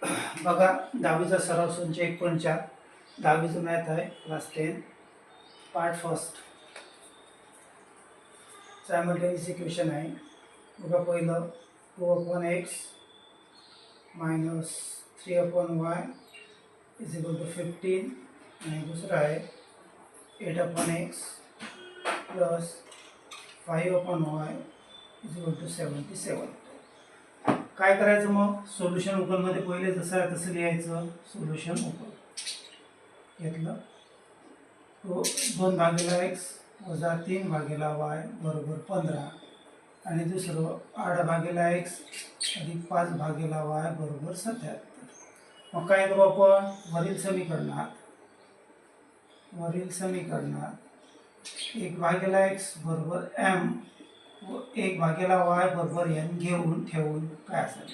बघा 10वीचा सराव संच 1.4 10वीचं मॅथ आहे class 10 part first simultaneous equation आहे. बघा पहिलं 2/x - 3/y = 15 आणि दुसरं आहे 8/x + 5/y = 77. काय करायचं मग सोल्युशन ओपनमध्ये पहिले जसं आहे तसं लिहायचं. सोल्युशन ओपन घेतलं 2/x - 3/y = 15 आणि दुसरं 8/x + 5/y = 77. मग काय करू आपण वरील समीकरणात 1/x = m व 1/y = n घेऊन ठेवून काय असेल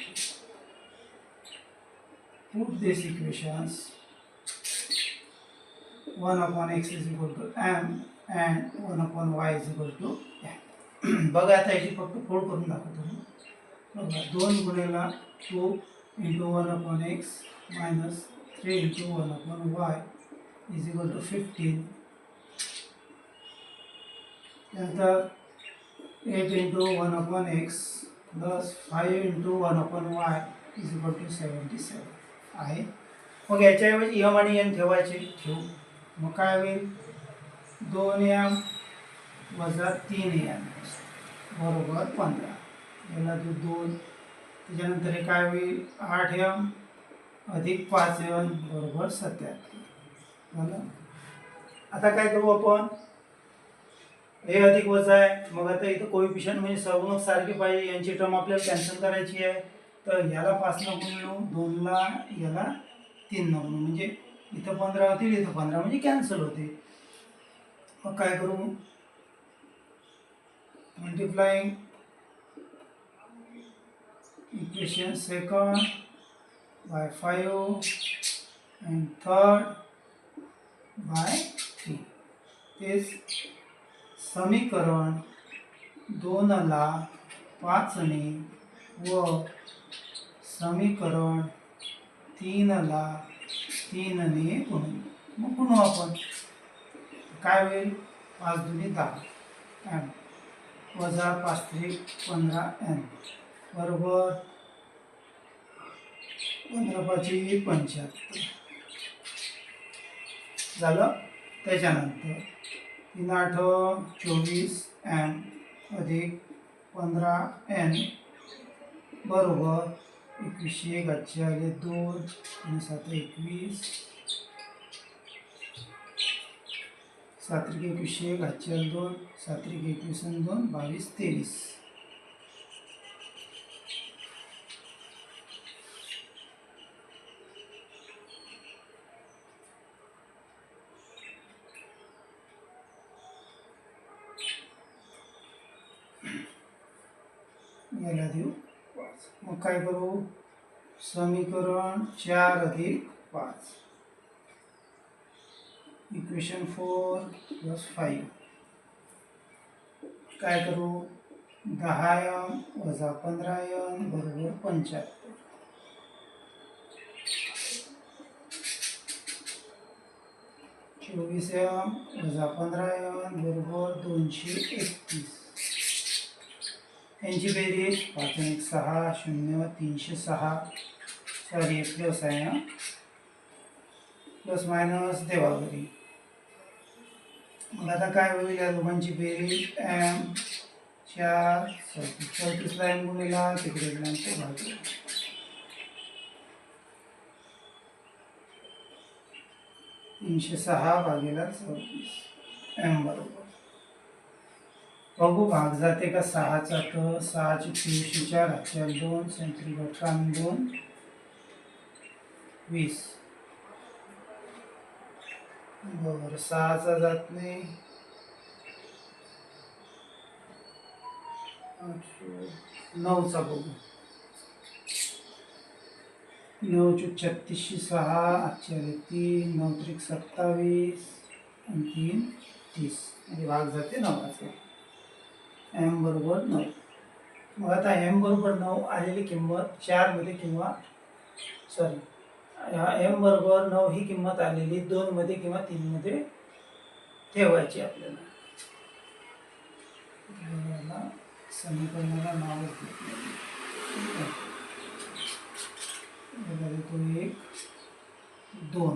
put these equations 1/x = m and 1/y = n. बघा आता याची फक्त फोड करून दाखवतो मी. बघा 2 गुणिले 2 × 1/x - 3 × 1/y = 15. नंतर 8 × 1/x + 5 × 1/y = 77 आहे. मग याच्याऐवजी m आणि n ठेवू. मग काय होईल 2m - 3m = 15. याला 2 त्याच्यानंतर हे काय होईल 8m + 5n = 77. झालं. आता काय करू आपण हे अधिक वजा आहे. मग आता इथं कोएफिशियंट म्हणजे सहगुणक सारखे पाहिजे. यांची टर्म आपल्याला कॅन्सल करायची आहे. तर याला 5 न गुणू 2 ला याला 3 न गुणू म्हणजे इथं 15 होतील इथं 15 म्हणजे कॅन्सल होते. मग काय करू multiplying equation second by 5 and third by 3. तेच समीकरण 2 ला 5 ने व समीकरण 3 ला 3 ने गुणू. मग गुणू आपण काय होईल 5 दुनी 10 n वजा 5 त्रिक 15n बरोबर 15×5 = 75 झालं. त्याच्यानंतर 3×8 = 24n अधिक 15n बरोबर 21 × 2 आणि 7 21 7 21 × 2 7 21 आणि 2 22 23. याला देऊ 5. मग काय करू समीकरण 4 अधिक 5 इक्वेशन 4 + 5 काय करू 10m - 15n = 75. 24m - 15n = 231. यांची बेरीज 5 आणि 6 0 306 सॉरी प्लस आहे प्लस मायनस देवा घरी. मग आता काय होईल या दोघांची बेरीज m 4 34 ला m गुणिला तिकडे गेल्यानंतर भागिले 306 भागिले 34 m बरोबर बघू भाग जाते का 6चा तर 6 ची 4 हातच्या 2 सेंट्रिक 18 आणि 2 20 बरं 6चा जात नाही 9चा बघू 9 × 36 6 हातच्या 3 9 त्रिक 27 आणि 3 30 म्हणजे भाग जाते 9चा m बरोबर 9. मग आता m बरोबर 9 आलेली किंमत 4 मध्ये किंवा सॉरी ह्या एम बरोबर 9 ही किंमत आलेली 2 मध्ये किंवा 3 मध्ये ठेवायची आपल्याला. याला समीकरणाला नाव देतो 1 2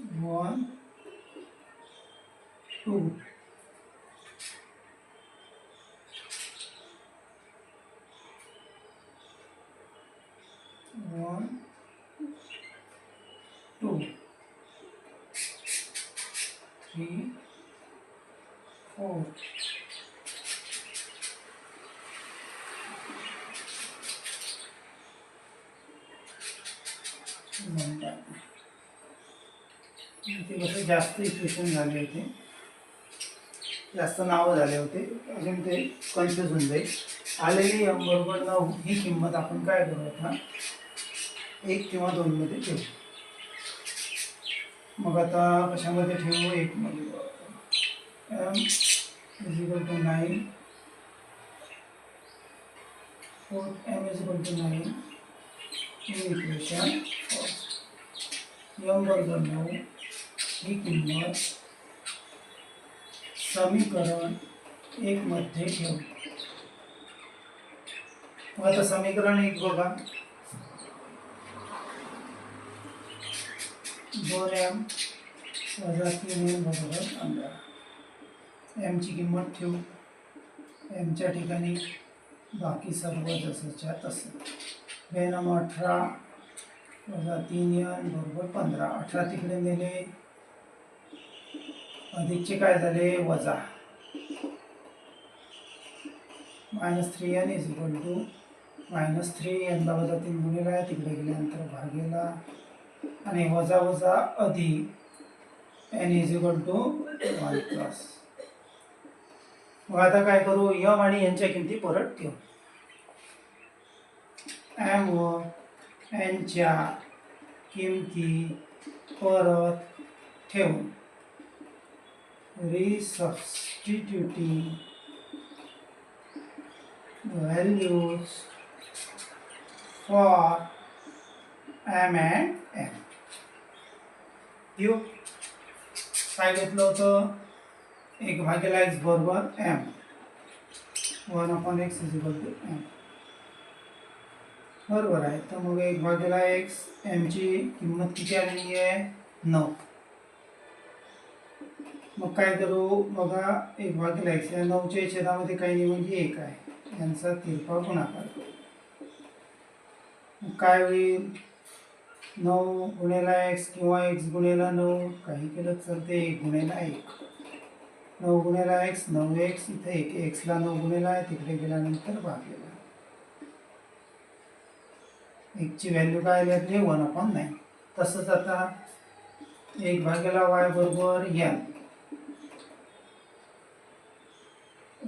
1 2 1 2 3 4 ते कसं जास्त इक्वेशन झाले होते, जास्त नावं झाले होते, अजून ते कन्फ्यूज होऊन जाईल. आलेली एम बरोबर 9 ही किंमत आपण काय करू आता 1 किंवा 2 मध्ये ठेवू. मग आता कशामध्ये ठेवू? 1 मध्ये. M is equal to 9 m is equal to 9 equation m बरोबर 9 ही किंमत समीकरण 1 मध्ये ठेवू. मग आता समीकरण 1 बघा 2m वजा 3m बरोबर 15. m ची किंमत ठेवू. m च्या ठिकाणी बाकी सर्व जसंच्या तसं. 18 वजा 3n बरोबर 15. 18 तिकडे नेले, अधिकचे काय झाले वजा. -3n is equal to -3n ला वजा 3 गुणिला तिकडे गेल्यानंतर भागेला आणि वजा वजा अधिक n is equal to 1 plus. मग आता काय करू? यम आणि यांच्या किमती परत ठेवू. एम व एनच्या किमती परत ठेवून resubstituting values for M and N. काय घेतलं होतं? 1 भागिले x बरोबर m 1/x is equal to m. बरोबर आहे. तर मग 1 भागिले x m ची किंमत किती आलेली आहे 9. मग काय करू बघा 1 भागिले x या 9च्या छेदामध्ये काही नाही म्हणजे 1 आहे, यांचा तिरपा गुणाकार करू. मग काय होईल 9 गुणिला x किंवा x गुणिला 9 काही केलं चालते. 1 गुणिला 1 9 गुणिला x 9x इथे 1 x ला 9 गुणिला आहे तिकडे गेल्यानंतर भागलेला. x ची व्हॅल्यू काय आली आपली 1/9. तसंच आता 1 भागिले y बरोबर n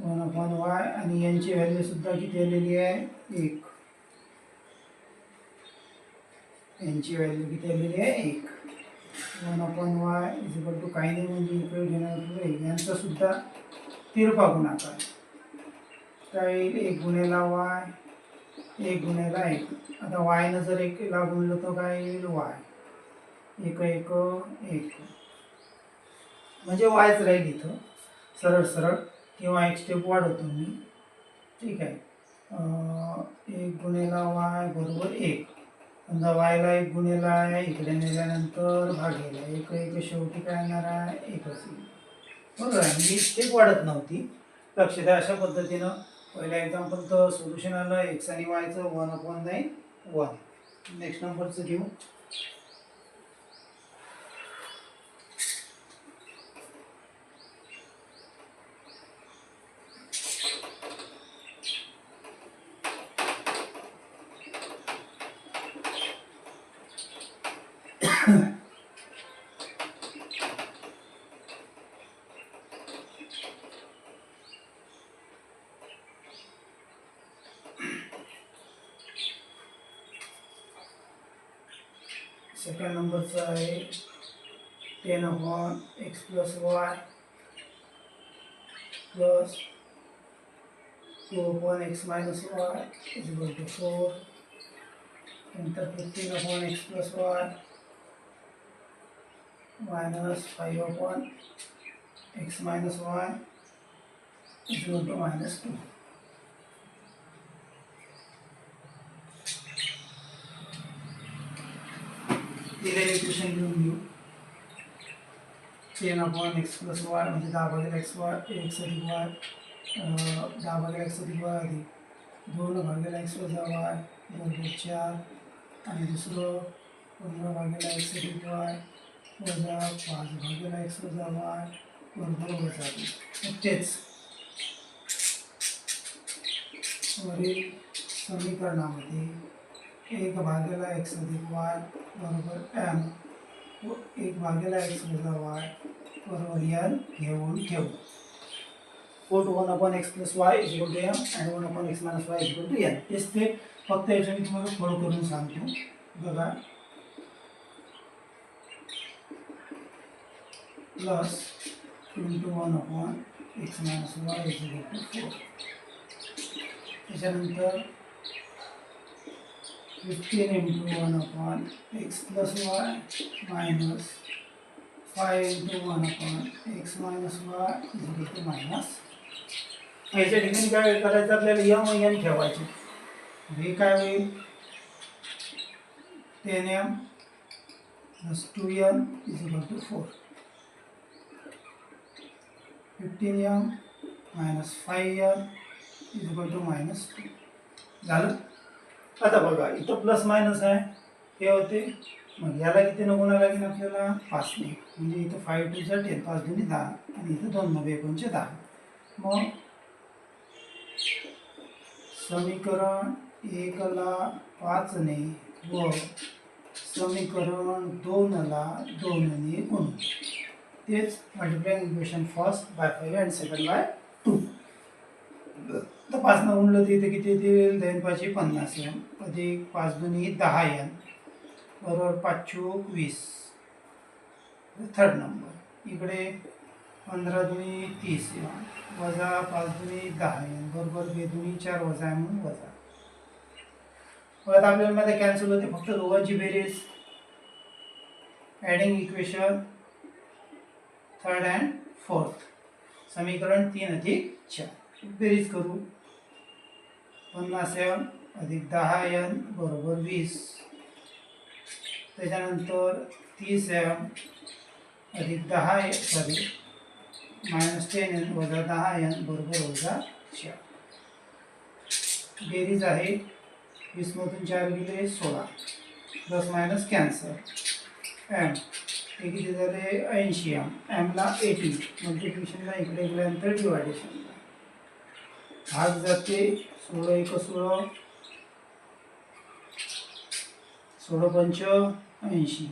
1/y आणि यांची व्हॅल्यू सुद्धा किती आलेली आहे 1. यांची व्हॅल्यू किती आलेली आहे 1. 1/y इज इक्वल टू काही नाही म्हणजे इकडे घेणार यांचा सुद्धा तिरपा गुणाकार. काय येईल 1 गुणिला y 1 गुणिला 1. आता y न जर 1 ला गुणलं तर काय येईल y 1 1 1 म्हणजे yच राहील इथं सरळ सरळ किंवा एक स्टेप वाढवतो मी. ठीक आहे. 1 गुणिला y बरोबर 1. समजा y ला 1 गुणिला आहे इकडे नेल्यानंतर भागेला 1 1 शेवटी काय येणार आहे 1च येईल. बरोबर आहे. मी स्टेप वाढत नव्हती. लक्ष द्या. अशा पद्धतीनं पहिल्या एक्झाम्पल तर सोल्युशन आलं x आणि y चं 1/9 1. नेक्स्ट नंबरचं घेऊ. सेकंड नंबरचा आहे 10/x + y plus 2 upon x minus y is equal to 4. Enter 15 upon x plus y minus 5 upon x minus y is equal to minus 2. दिलेले इक्वेशन लिहून घेऊ. 10 upon x plus y म्हणजे 10 भागिले x y x अधिक y 10 भागिले x अधिक y अधिक 2 भागिले x वजा y बरोबर 4 आणि दुसरं 15 भागिले x अधिक y वजा 5 भागिले x वजा y बरोबर वजा 2. तेच वरील समीकरणामध्ये 1 भागिले x अधिक y बरोबर m व 1 भागिले x वजा y बरोबर n घेऊन ठेवू. 4 to 1 upon x plus y is equal to m and 1 upon x minus y is equal to n. तेच ते फक्त याच्या मी तुम्हाला फोल्ड करून सांगतो. बघा plus 2 to 1 upon x minus y is equal to 4. त्याच्यानंतर 15 into 1 upon x plus y minus 5 into 1 upon x minus y is equal to minus. याच्या ठिकाणी काय करायचं आपल्याला m व n ठेवायचे. हे काय होईल 10m plus 2n is equal to 4. 15m minus 5n is equal to minus 2. झालं. आता बघा इथं प्लस मायनस आहे हे होते. मग याला किती न गुणा लागेल आपल्याला 5 ने म्हणजे इथं 5 2 10 5 2 10 आणि इथं 2 9 एकोणचे 10. मग समीकरण 1 ला 5 ने व समीकरण 2 ला 2 ने गुणू. तेच multiplying equation first by 5 and second by 2. तर 5 न गुणलं तर इथे किती येतील 10 5 50 m अधिक 5 2 10 n बरोबर 5 चूक 20. थर्ड नंबर इकडे 15 2 30 m वजा 5 2 10 n बरोबर 2 2 4 वजा आहे म्हणून वजा. परत आपल्याला मध्ये कॅन्सल होते फक्त दोघांची बेरीज. Adding equation third and fourth समीकरण 3 अधिक 4 बेरीज करू. 50 m अधिक 10 n बरोबर 20. त्याच्यानंतर 30 m अधिक 10 सॉरी मायनस 10 n वजा 10 n बरोबर वजा 4. बेरीज आहे 20 मधून 4 गेले 16 प्लस मायनस कॅन्सल. m हे किती झाले 80 m m ला 80 मल्टिप्लिकेशनला इकडे गेल्यानंतर डिवायडेशनला भाग जाते 16 1 16 16 पंच 80.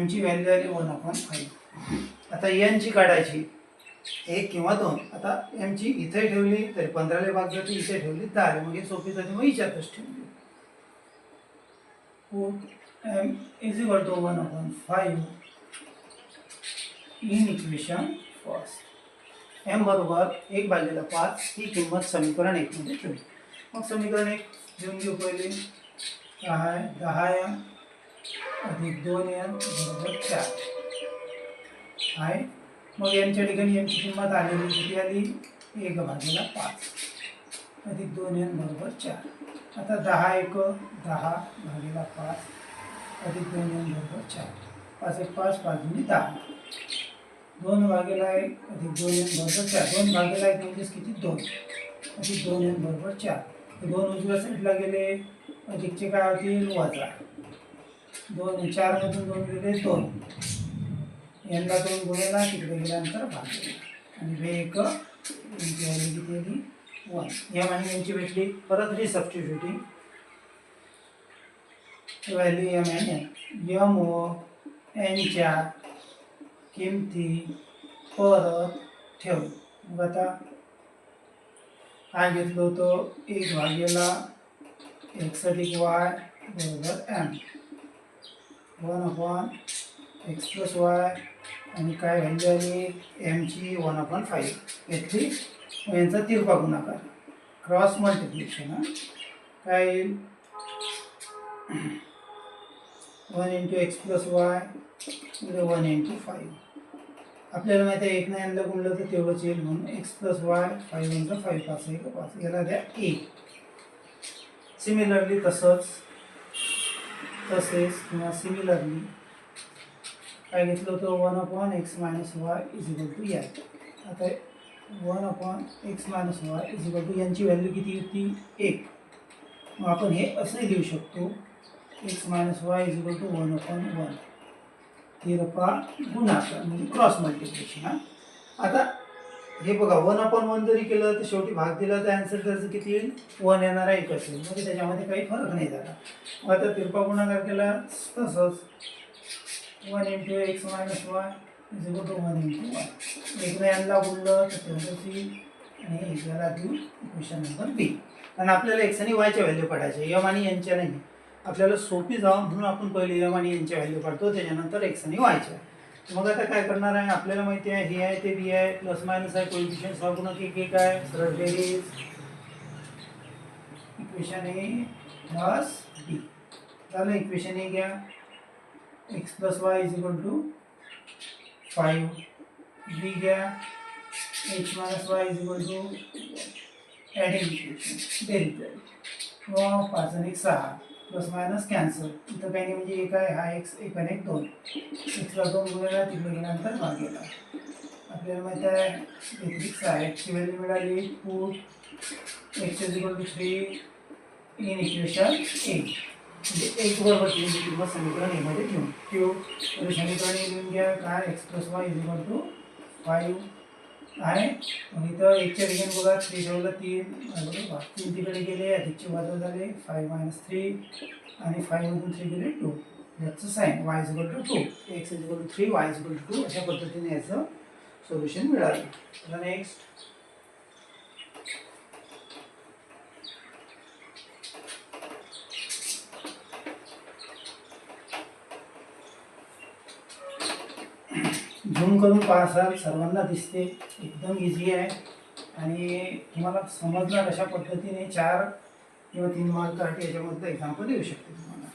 m ची व्हॅल्यू आली 1/5. आता n ची काढायची 1 किंवा 2. आता m ची इथे ठेवली तरी 15 ले भाग जाते इथे ठेवली 10 म्हणजे सोपी जाते मग हिच्यातच ठेवली. m is equal to 1/5 in equation first. m बरोबर 1/5 ही किंमत समीकरण 1 मध्ये ठेवली. मग समीकरण 1 लिहून घेऊ पहिले. 10m अधिक 2n बरोबर 4 आहे. मग यांच्या ठिकाणी यांची किंमत आलेली किती आली 1/5 अधिक 2n बरोबर 4. आता 10 1 10/5 अधिक 2n बरोबर 4. 5 1 5 5 2 10. 2/1 अधिक 2n बरोबर 4. 2/1 म्हणजेच किती 2 अधिक 2n बरोबर 4. 2 उजव्या साईडला गेले अधिकचे काय होतील वजा. 2 4 मधून 2 गेले 2 यांना 2 गुणेला तिकडे गेल्यानंतर भाग आणि हे 1 यांची व्हॅल्यू किती आली 1. या आणि यांची भेटली. परत रिसबस्टिट्यूटिंग व्हॅल्यू m आणि n. m व n च्या किमती परत ठेवू. मग आता काय घेतलं होतं 1/x अधिक y बरोबर m 1/x x plus Y आणि काय व्हॅल्यू आली एमची 1/5 घेतली. यांचा तिरपा गुणाकार क्रॉस मल्टिप्लिकेशन. काय येईल 1 into x plus Y 1 into 5. आपल्याला माहिती आहे 1 ने n ला गुणलं तर तेवढंच येईल म्हणून एक्स प्लस वाय 5 इंटू 5 5 1 5 याला द्या 1. सिमिलरली तसेच किंवा सिमिलरली काय घेतलं होतं 1/x minus y is equal to n. आता 1/x minus y is equal to यांची व्हॅल्यू किती होती 1. मग आपण हे असे लिहू शकतो x minus y is equal to 1/1 तिरपा गुणाकार म्हणजे क्रॉस मल्टिप्लिकेशन. आता हे बघा 1/1 जरी केलं तर शेवटी भाग दिला तर आन्सर त्याचं किती येईल 1 येणार आहे 1 असेल म्हणजे त्याच्यामध्ये काही फरक नाही झाला. मग आता तिरपा गुणाकार केला तसंच 1 into x minus y is equal to 1 into y. 1 ने n ला गुणलं तर तेवढंच येईल आणि याला देऊ इक्वेशन नंबर बी. आणि आपल्याला एक्स आणि वायच्या व्हॅल्यू काढायच्या एम आणि एनच्या नाही. आपल्याला सोपी जावं म्हणून आपण पहिले एम आणि एनच्या व्हॅल्यू काढतो त्याच्यानंतर एक्स आणि वायच्या. मग आता काय करणार आहे आपल्याला माहिती आहे हे आहे ते बी आहे प्लस मायनस आहे कोएफिशियंट सगुणक एक आहे सरळ बेरीज इक्वेशन ए प्लस बी झालं. इक्वेशन ए घ्या x plus y is equal to 5 B घ्या x minus y is equal to adding equation बेरीज 5 आणि 6 प्लस मायनस कॅन्सल. इथं काही नाही म्हणजे एक आहे हा एक्स 1 आणि 1 2 एक्सला 2 गुणिला तिकडे गेल्यानंतर भाग गेला. आपल्याला माहिती आहे बेसिक्स आहे एक्सची व्हॅल्यू मिळाली put X is equal to 3 in equation A म्हणजे 1 बरोबर 3 ची किंमत समीकरण ए मध्ये घेऊन ठेवू. तर समीकरण ए लिहून घ्या काय x plus y is equal to 5 आहे. मग इथं एकच्या ठिकाणी बघा 3 ठेवलं 3 बरोबर 3 तिकडे गेले अधिकचे बाजू झाले 5 मायनस 3 आणि 5 मधून 3 गेले 2 याचं sign y is equal to 2 x is equal to 3 y is equal to 2 अशा पद्धतीने याचं सोल्युशन मिळालं. आता नेक्स्ट झूम करून पाहसाल सर्वांना दिसते एकदम इझी आहे आणि तुम्हाला समजणार अशा पद्धतीने 4 किंवा 3 मार्कासाठी याच्यामधलं एक्झाम्पल येऊ शकते तुम्हाला.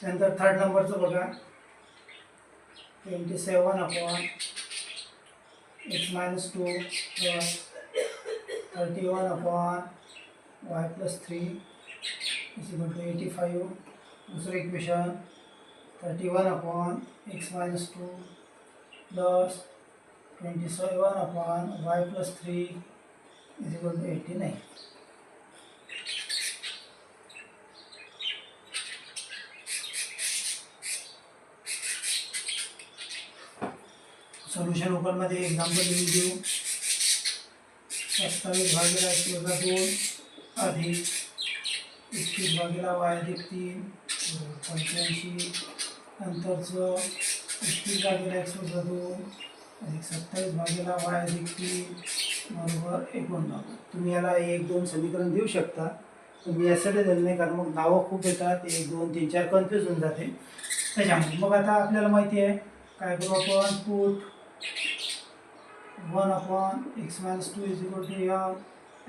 त्यानंतर थर्ड नंबरचं बघा 27/x minus 2 plus 31/y plus 3 is equal to 85. दुसरं equation 31/x minus 2 plus 27/y plus 3 is equal to 89. Solution open मध्ये एग्जांपल लिहून देऊ. 27 भागिले x वजा 2 अधिक 21 भागिले y अधिक 3 85 नंतरचं 21 भागिले x वजा 2 अधिक 27 भागिले y अधिक 3 बरोबर 49. तुम्ही याला 1 2 समीकरण देऊ शकता पण मी यासाठी दिलं नाही कारण मग नावं खूप येतात 1 2 3 4 कन्फ्यूज होऊन जाते त्याच्यामुळे. मग आता आपल्याला माहिती आहे काय करू आपण put 1/x minus 2 is equal to m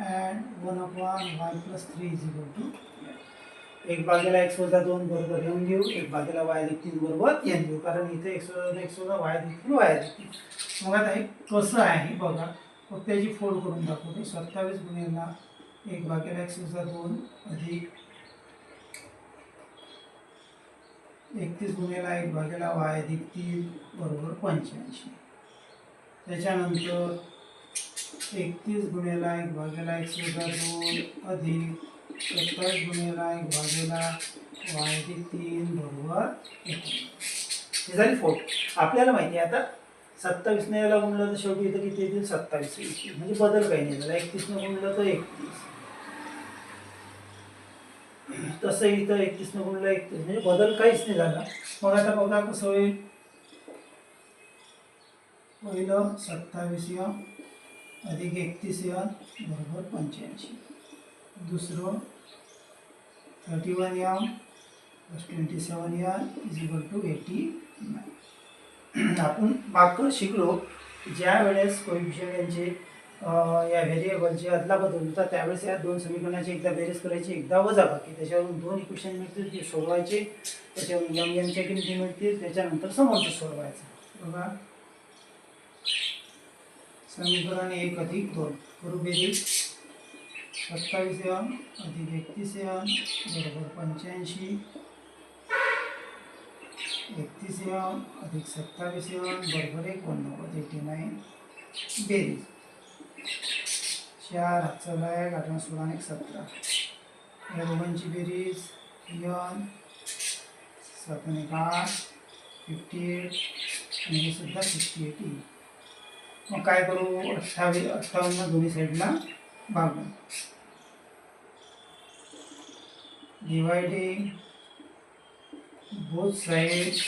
and 1/y plus 3 is equal to 1 भागिले x वजा 2 बरोबर m घेऊ 1 भागिले y अधिक 3 बरोबर n घेऊ कारण इथे x वजा 2 x वजा y अधिक 3 y अधिक 3. मग आता हे कसं आहे बघा फक्त त्याची फोड करून दाखवते. 27 गुणिले 1 भागिले x वजा 2 अधिक 31 गुणिले 1 भागिले y अधिक 3 बरोबर 85. त्याच्यानंतर 31 गुणिले 1 भागिले x वजा 2 अधिक 27 गुणिले 1 भागिले y अधिक 3 बरोबर 19. हे झाली फोड. आपल्याला माहिती आहे आता 27 ने याला गुणलं तर शेवटी इथं किती येतील 27 येतील म्हणजे बदल काही नाही झाला. 31 ने गुणलं तर 31 तसं इथं 31 ने गुणलं 31 म्हणजे बदल काहीच नाही झाला. मग आता बघा कसं होईल. पहिलं 27m अधिक 31m बरोबर 85. दुसरं 31m plus 27n is equal to 89. आपण मागं शिकलो ज्या वेळेस कोइफिशियंट यांचे या व्हेरिएबलचे अदलाबदल होतात त्यावेळेस या दोन समीकरणाची एकदा बेरीज करायची एकदा वजाबाकी, त्याच्यावरून दोन इक्वेशन मिळतील ते सोडवायचे, त्याच्यावरून यांच्या किमती मिळतील, त्याच्यानंतर समोरचं सोडवायचं. बघा समीकरण 1 अधिक 2 करू बेरीज. 27n अधिक 31n बरोबर 85. 31n अधिक 27n बरोबर 89. बेरीज 4 हातचा लायक 18 16 1 17. या दोघांची बेरीज n 7 1 8 58 आणि हे सुद्धा 58 येईल. मग काय करू 58 दोन्ही साईडला भागू. Dividing both sides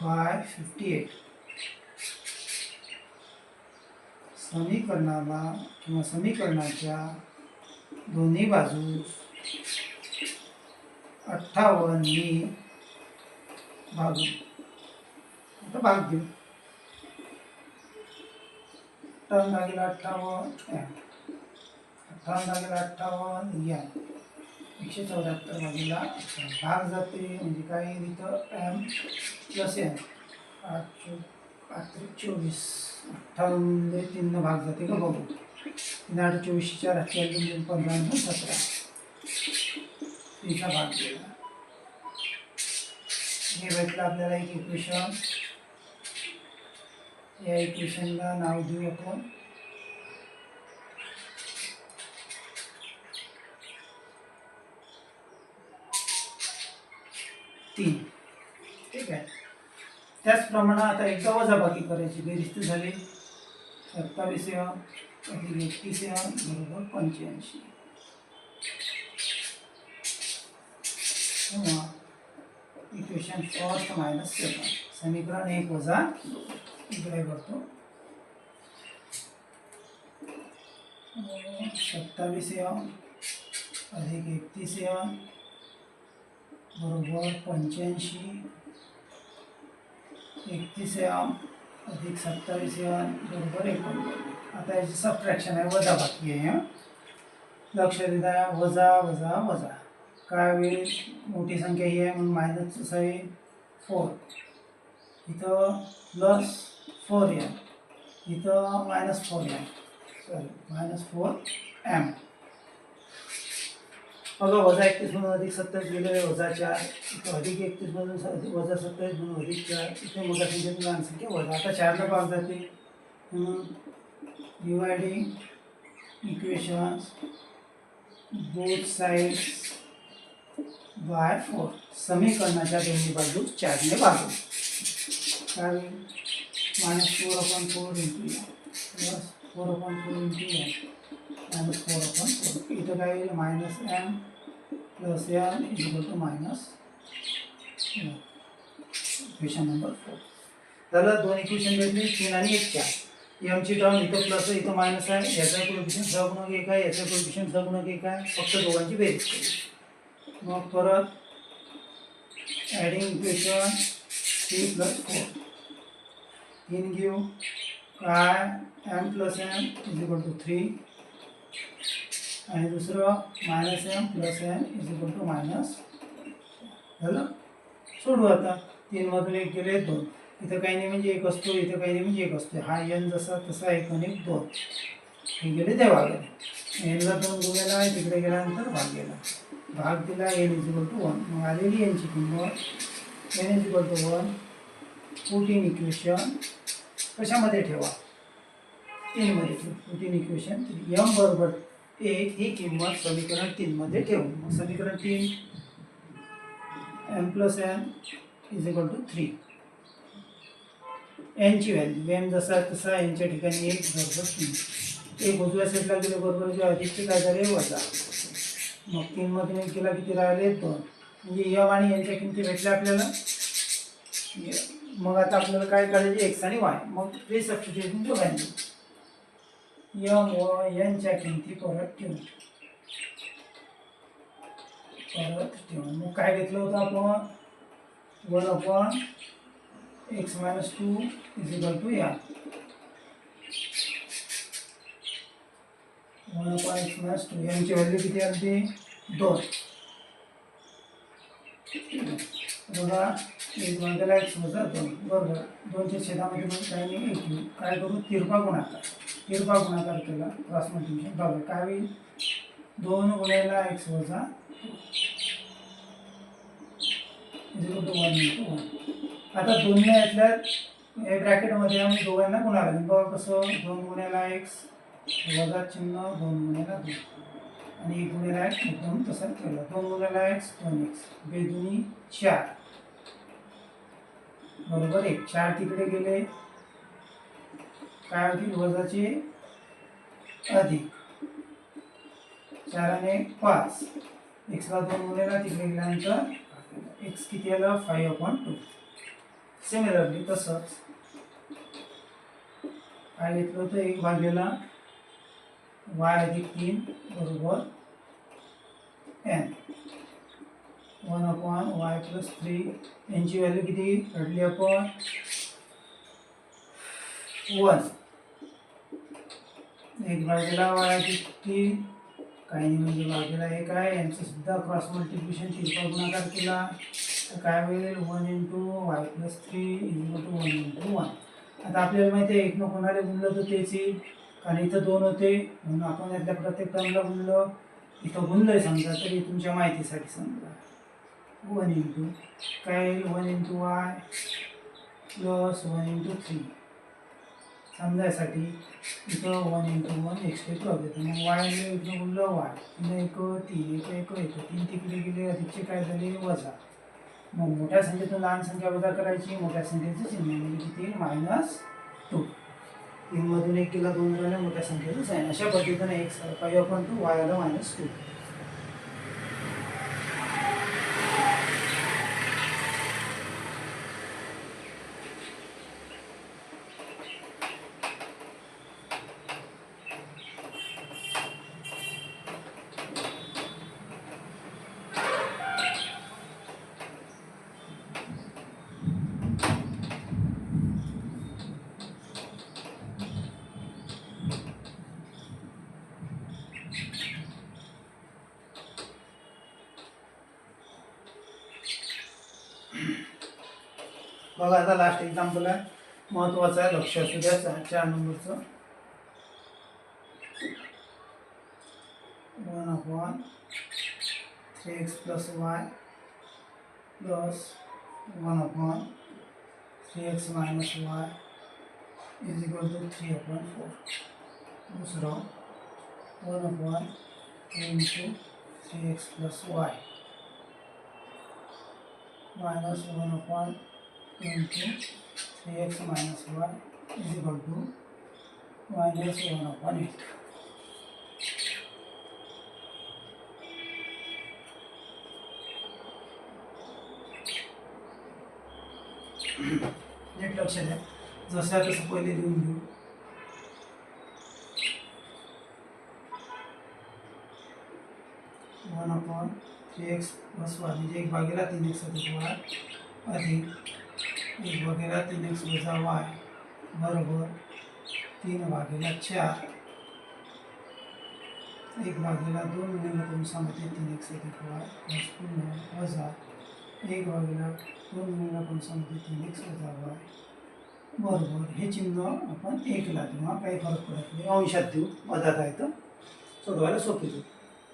by 58. समीकरणाला किंवा समीकरणाच्या दोन्ही बाजूस 58 नी भागू. आता भाग देऊ. 58 भागिले 58 58 भागिले 58 या 174 भागिले भाग जाते म्हणजे काय इथं m प्लस n 8 8 24 58 3 भाग जाते का बघू. 3 8 24 4 8 15 17 तिचा भाग गेला. हे भेटलं आपल्याला एक इक्वेशन. या इक्वेशनला नाव देऊ आपण तीन. ठीक आहे. त्याचप्रमाणे आता एकदा वजाबाकी करायची. बेरीज तर झाली 27 अधिक 31 बरोबर 85. Equation first minus 7. समीकरण 1 वजा 2 इकडे करतो. 27 अधिक 31 बरोबर 85. 31 अधिक 27 बरोबर 89. आता याची सबट्रॅक्शन आहे, वजाबाकी आहे. लक्ष द्या वजा वजा वजा काय होईल. मोठी संख्या ही आहे म्हणून मायनसचं साईन 4. इथं प्लस 4m इथं minus 4m sorry minus 4m. बघा वजा 31 म्हणून अधिक 27 गेले वजा 4. इथं अधिक 31 म्हणून वजा 27 म्हणून अधिक 4. इथे मोठ्या संख्येतून लहान संख्या वजा. आता 4ला भाग जाते म्हणून dividing equations both sides by 4. समीकरणाच्या दोन्ही बाजू 4ने भागू. काय -4/4 इंटू या प्लस 4/4 इंटू या मायनस 4/4. इथं काय येईल minus m plus n is equal to minus equation number 4. झालं. दोन इक्वेशन भेटली 3 आणि 1 4. m ची टर्म इथं प्लस इथं मायनस आहे. याचा कोएफिशियंट सहगुणक 1 आहे, याचा कोएफिशियंट सहगुणक 1 आहे. फक्त दोघांची बेरीज करू. मग परत ॲडिंग इक्वेशन 3 प्लस 4 3 घेऊ. काय m plus n is equal to 3 आणि दुसरं minus m plus n is equal to minus. झालं. सोडू आता. 3 मधून 1 गेले 2. इथं काही नाही म्हणजे 1 असतो, इथं काही नाही म्हणजे 1 असतो. हा n जसा तसा 1 आणि 1 2 हे गेले ते भागाने. n ला 2 गेला आहे तिकडे गेल्यानंतर भाग गेला. भाग दिला n इज इक्वल टू 1. मग आलेली n ची किंमत n is equal to 1. 14 equation कशामध्ये ठेवा 3 मध्ये ठेवू. 14 इक्वेशन m बरोबर 1 ही किंमत समीकरण 3 मध्ये ठेवू. मग समीकरण 3 m plus n is equal to 3. n ची व्हॅल्यू m जसा तसा n च्या ठिकाणी 1 बरोबर 3. 1 उजव्या साईडला गेले बरोबर जे अधिकचे काय झाले वजा. मग 3 मधून 1 केला किती राहिले 2. म्हणजे m आणि n च्या किमती भेटल्या आपल्याला. मग आता आपल्याला काय करायचे x आणि y. मग रिसबस्टिट्यूशन दोघांनी m व n च्या किमती परत ठेवू. परत ठेवून मग काय घेतलं होतं आपण 1/x-2 = या 1/x-2 यांची व्हॅल्यू किती आली 2 बघा 1/x-2 बरोबर 2च्या छेदामध्ये पण काही नाही 1 घेऊ काय करू तिरपा गुणाकार केला क्रॉस मल्टिप्लिकेशन बघा काय होईल 2 × x - 2 1 आता दोन्ही यातल्या हे ब्रॅकेटमध्ये आम्ही दोघांना गुणाकार लागेल बघा कसं 2 × x वजा चिन्ह 2 × 2 आणि 1 × x मुद्दाम तसंच केलं 2 × x 2x बेदुनी 4 बरोबर 1 4 तिकडे गेले काय होतील वजाचे अधिक 4 आणि 5 x ला 2 गुणिले तिकडे गेल्यानंतर x किती आलं 5/2 सिमिलरली तसंच काय घेतलं होतं 1/y + 3 बरोबर n 1/y + 3 यांची व्हॅल्यू किती काढली आपण 1 1/y + 3 काही नाही म्हणजे भागीला हे काय यांचं सुद्धा क्रॉस मल्टिप्लिकेशन तिरपा गुणाकार केला तर काय होईल 1 × y + 3 = 1 × 1 आता आपल्याला माहिती आहे 1 न कोणाला गुणलं तर तेच येईल कारण इथं 2 होते म्हणून आपण यातल्या प्रत्येक टर्मला गुणलं इथं गुणलंय समजा तरी तुमच्या माहितीसाठी समजा 1 × काय येईल 1 × y + 1 × 3 समजायसाठी इथं 1 × 1 एक्स्ट्रा प्रॉब्लेम मग y ने 1 न गुणलं y पुन्हा 1 3 1 1 3 तिकडे गेले अधिकचे काय झाले वजा मग मोठ्या संख्येतून लहान संख्या वजा करायची मोठ्या संख्येचं चिन्ह म्हणजे किती -2 3 मधून 1 केला 2 झाले मोठ्या संख्येचं साइन अशा पद्धतीने x 5/2 y आलं -2 बघा आता लास्ट एक्झाम्पल आहे महत्वाचं आहे लक्ष असू द्या 4 नंबरचं 1/3x + y + 1/3x - y = 3/4 दुसरं 1/3 × 3x + y - 1/3x - y = -1/8 नीट लक्ष द्या जसं तसं पहिले लिहून घेऊ 1/3x + y म्हणजे 1/3x अधिक y अधिक 1/3x - y बरोबर 3/4 1/2 मिळालं कंसामध्ये 3x अधिक y पुन्हा वजा 1/2 मिळालं कंसामध्ये 3x - y बरोबर हे चिन्ह आपण 1 ला किंवा काही फरक पडत नाही अंशात देऊ मधात आहे तर सोडवायला सोपी जाईल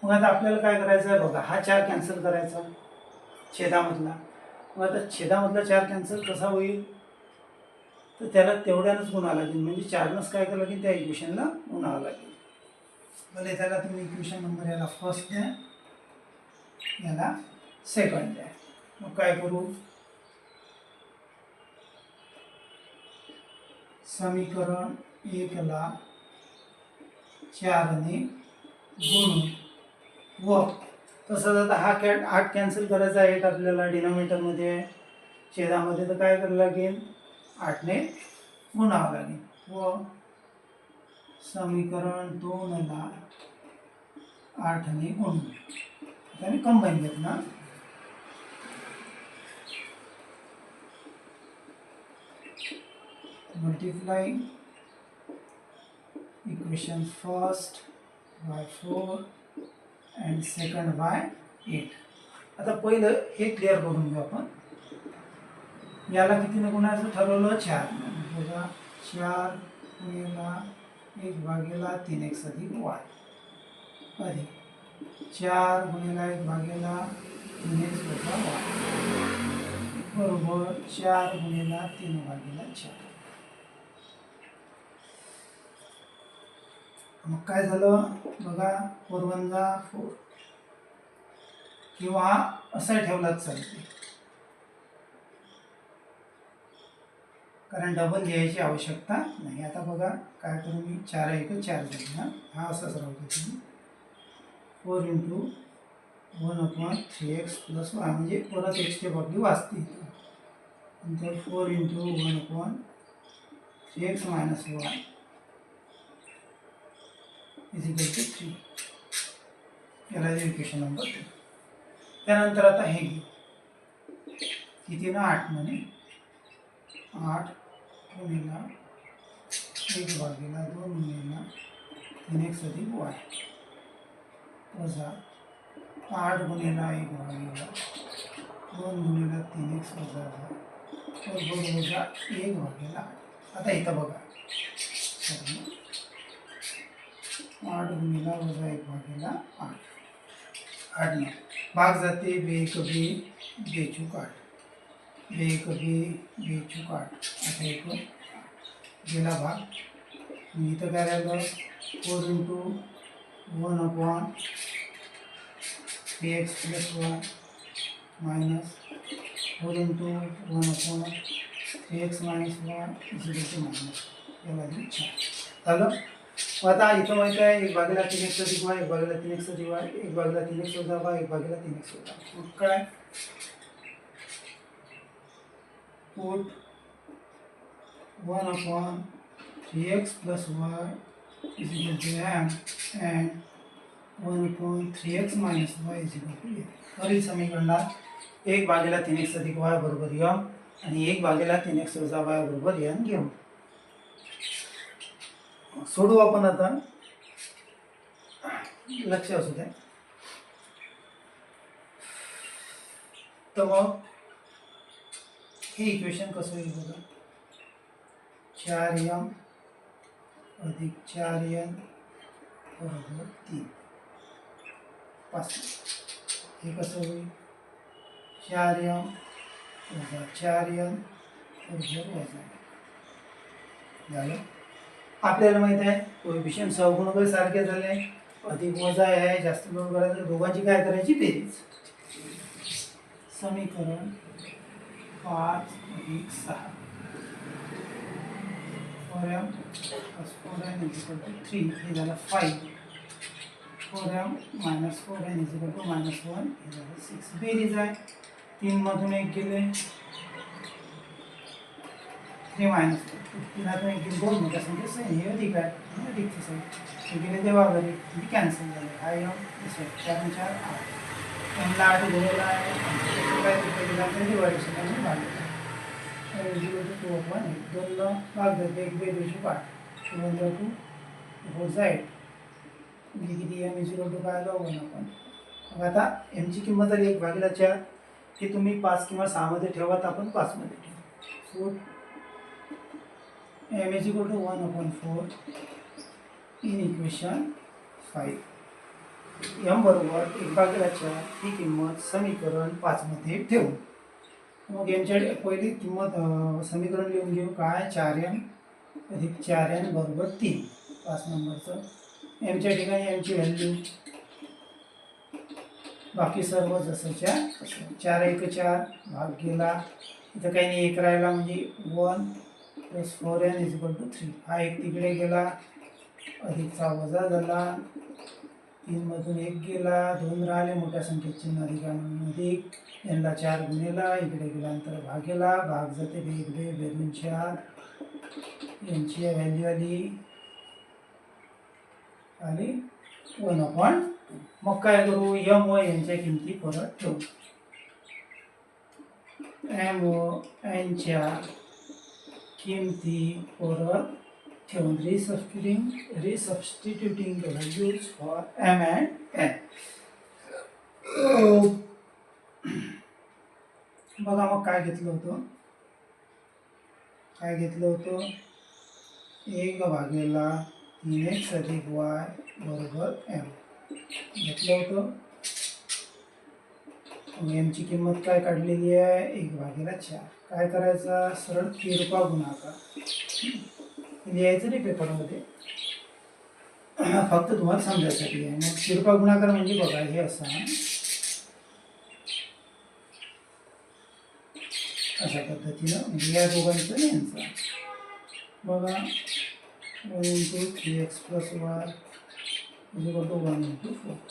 मग आता आपल्याला काय करायचं आहे बघा हा 4 कॅन्सल करायचा छेदामधला मग आता छेदामधला 4 कॅन्सल कसा होईल तर त्याला तेवढ्यानंच गुणावं लागेल म्हणजे 4नंच काय करावं लागेल त्या इक्वेशनला गुणावं लागेल भले त्याला तुम्ही इक्वेशन नंबर याला फर्स्ट द्या याला सेकंड द्या मग काय करू समीकरण 1 ला 4 ने गुणून व तसंच आता हा 8 कॅन्सल करायचा आहे आपल्याला डिनॉमिनेटरमध्ये छेदामध्ये तर काय करावं लागेल 8 ने गुणावं लागेल व समीकरण 2 ला 8 ने गुणून त्याने कंबाईन घेतला. Multiplying equation first by 4 and second by 8. आता पहिलं हे क्लिअर करून घेऊ आपण. याला कितीनं गुणायचं ठरवलं? 4. बघा 4 गुणिला 1/3x अधिक y अधिक 4 गुणिला 1/3x वजा y बरोबर 4 गुणिला 3/4. मग काय झालं बघा, 4 1 जा 4 किंवा असा ठेवलाच चालते, कारण डबल घ्यायची आवश्यकता नाही. आता बघा काय करू मी, 4 1 4 झाली ना, हा असाच राहू दे तुम्ही. 4 × 1/3x + y म्हणजे परत एक स्टेप आपली वाचते. नंतर 4 × 1/3x - y = 3. याला इक्वेशन नंबर 2. त्यानंतर आता हे घेऊ, किती ना 8 म्हणे, 8 गुणिला 1/2 गुणिला 3x अधिक y वजा 8 गुणिला 1/2 गुणिला 3x वजा y बरोबर वजा 1/8. आता इथं बघा 8 गुणिला वजा 1/8 8 ना भाग जाते, 2 1 2 बेचूक 8 2 1 2 बेचूक 8 आता एक गेला भाग. इथं काय राहिलं, 4 × 1/3x + y minus 4 × 1/3x - y -. याला 4 झालं. आता इथं माहिती आहे 1/3x अधिक y 1/3x अधिक y 1/3x वजा y 1/3x वजा. मग काय put 1/3x + y = m and 1/3x - y = a. वरील समीकरणात 1/3x अधिक y बरोबर m आणि 1/3x वजा y बरोबर n घेऊ. सोडू आपण आता, लक्ष असू द्या. तर मग हे इक्वेशन कसं होईल बघा, 4m अधिक 4n बरोबर 3 5. हे कसं होईल, 4m वजा 4n बरोबर वजा झालं. आपल्याला माहित आहे कोएफिशिएंट सहगुणक सारखे झाले, अधिक वजा आहे, जास्त लोड करायचं, दोघांची काय करायची बेरीज. समीकरण 5 अधिक 6 4m + 4n = 3 हे झालं 5. 4m - 4n = -1 हे झालं 6. बेरीज आहे, 3 मधून 1 गेले, 3 - 3 आतून 1 गेले, 2 मोठ्या संख्येचं हे अधिक आहे, अधिकचं साईड हे गेले तेव्हा घरी कॅन्सल झाले. हा यम 4 × 4 8 एमला 8 दिलेला आहे, काय तिथे डिवायडेशन आणि भाग 0 to 2 2 भाग जाते 1 2 2 8 2 2 4 8 म्हणजे किती एम 0 to काय लावून आपण. मग आता एमची किंमत आली 1/4. हे तुम्ही 5 किंवा 6 मध्ये ठेवा, तर आपण 5 मध्ये ठेवू. m = 1/4 in equation 5. m बरोबर 1/4 ही किंमत समीकरण 5 मध्ये ठेवू. मग यांच्या पहिली किंमत समीकरण लिहून घेऊ, काय 4m अधिक 4n बरोबर 3 5 नंबरचं. एमच्या ठिकाणी एमची व्हॅल्यू, बाकी सर्व जसंच्या तसं. 4 1 4 भाग गेला, इथं काही नाही, 1 राहिला म्हणजे 1 + 4n = 3. हा 1 तिकडे गेला, अधिकचा वजा झाला, 3 मधून 1 गेला, 2 राहिले, मोठ्या संख्येत चिन्ह अधिक म्हणून अधिक, यांना 4 गुणिला, इकडे गेल्यानंतर भागेला, भाग जाते 1 2 2 4. यांची व्हॅल्यू आली 1/4. मग काय करू, एम व एनच्या किमती परत ठेवू. एम व एनच्या किमती परत ठेवून resubstituting the values for M and N. बघा मग काय घेतलं होतं, 1/3x अधिक y बरोबर m घेतलं होतं. एमची किंमत काय काढलेली आहे, 1/4. काय करायचा, सरळ तिरपा गुणाकार लिहायचं नाही पेपरमध्ये, फक्त तुम्हाला समजायसाठी आहे. मग तिरपा गुणाकार म्हणजे बघा हे असा, अशा पद्धतीनं म्हणजे या दोघांचं यांचा बघा 1 × 3x + y = 1 × 4.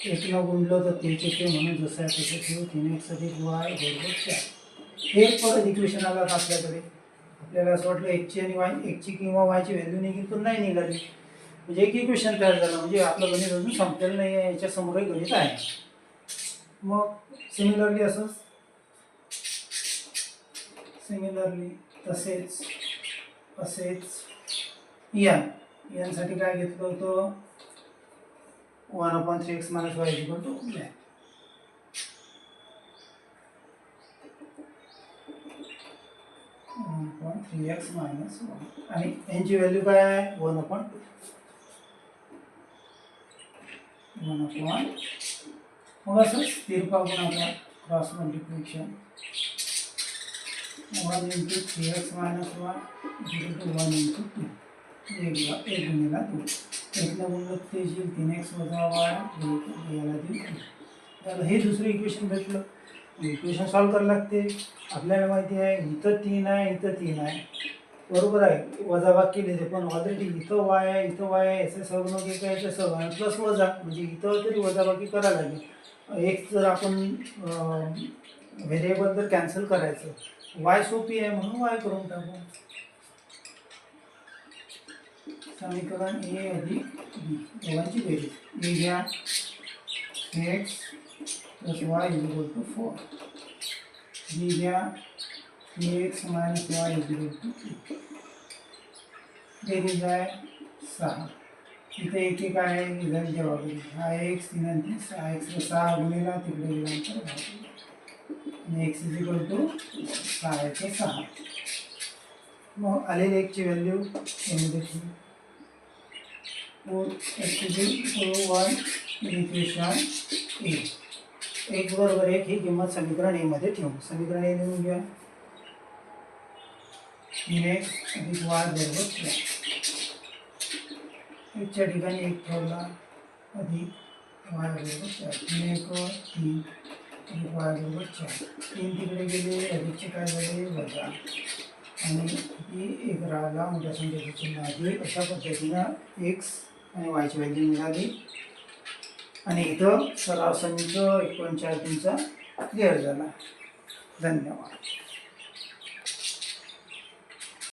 एकनं गुणलं तर तेचे ते म्हणून जसं आहे तसं ठेवू. 3x अधिक y बरोबर 4. हे परत इक्वेशन आलं आपल्याकडे. आपल्याला असं वाटलं एक्सची आणि एक्सची किंवा वायची व्हॅल्यू निघेल, पण नाही निघाली. म्हणजे एक इक्वेशन तयार झालं. म्हणजे आपलं गणित अजून संपलेलं नाही आहे, याच्या समोरही गणित आहे. मग सिमिलरली असंच, तसेच यांसाठी काय घेतलं होतं, 1/3x - y = 1/3x - 1 आणि यांची व्हॅल्यू काय आहे, 1/2. मग असं तिरपा गुणाकार क्रॉस मल्टिप्लिकेशन 1 × 3x - y = 1 × 2. 1 गुणिला 2. एकनं गुणलं ते येईल 3x - y याला देईल 2. त्याला हे दुसरं इक्वेशन भेटलं. इक्वेशन सॉल्व करायला लागते. आपल्याला माहिती आहे इथं 3 आहे, इथं 3 आहे, बरोबर आहे. वजाबाकी केले पण ऑलरेडी इथं y आहे, इथं y आहे, याचं सहगुणक एक आहे, याचं सहगुणक प्लस वजा, म्हणजे इथं तरी वजाबाकी करायला लागेल. एक जर आपण व्हेरिएबल जर कॅन्सल करायचं, y सोपी आहे म्हणून y करून टाकू. समीकरण a अधिक b दोघांची बेरीज. a घ्या x + y = 4. b घ्या 3x - y = 2. बेरीज आहे 6. इथे एक एक आहे, रिझल्ट जबाबदारी. हा x 3 आणि 3 6, x ला 6 गुणिला तिकडे गेल्यानंतर आणि x = 6 मग आलेली x ची व्हॅल्यू यामध्ये ठेवू. इक्वेशन ए 1 बरोबर 1 ही किंमत समीकरण ए मध्ये ठेवू. समीकरण ए लिहून घ्या. 3x अधिक y बरोबर 4. एकच्या ठिकाणी 1 ठेवला अधिक y बरोबर 4. 3 × 3 अधिक y बरोबर 4. 3 तिकडे गेले, अधिकचे काय झाले वजा, आणि ही 1 राहिला, मोठ्या संख्येचे चिन्ह आधी. अशा पद्धतीनं x आणि y ची व्हॅल्यू मिळाली. आणि इथं सराव संच 39 क्लिअर झाला. धन्यवाद.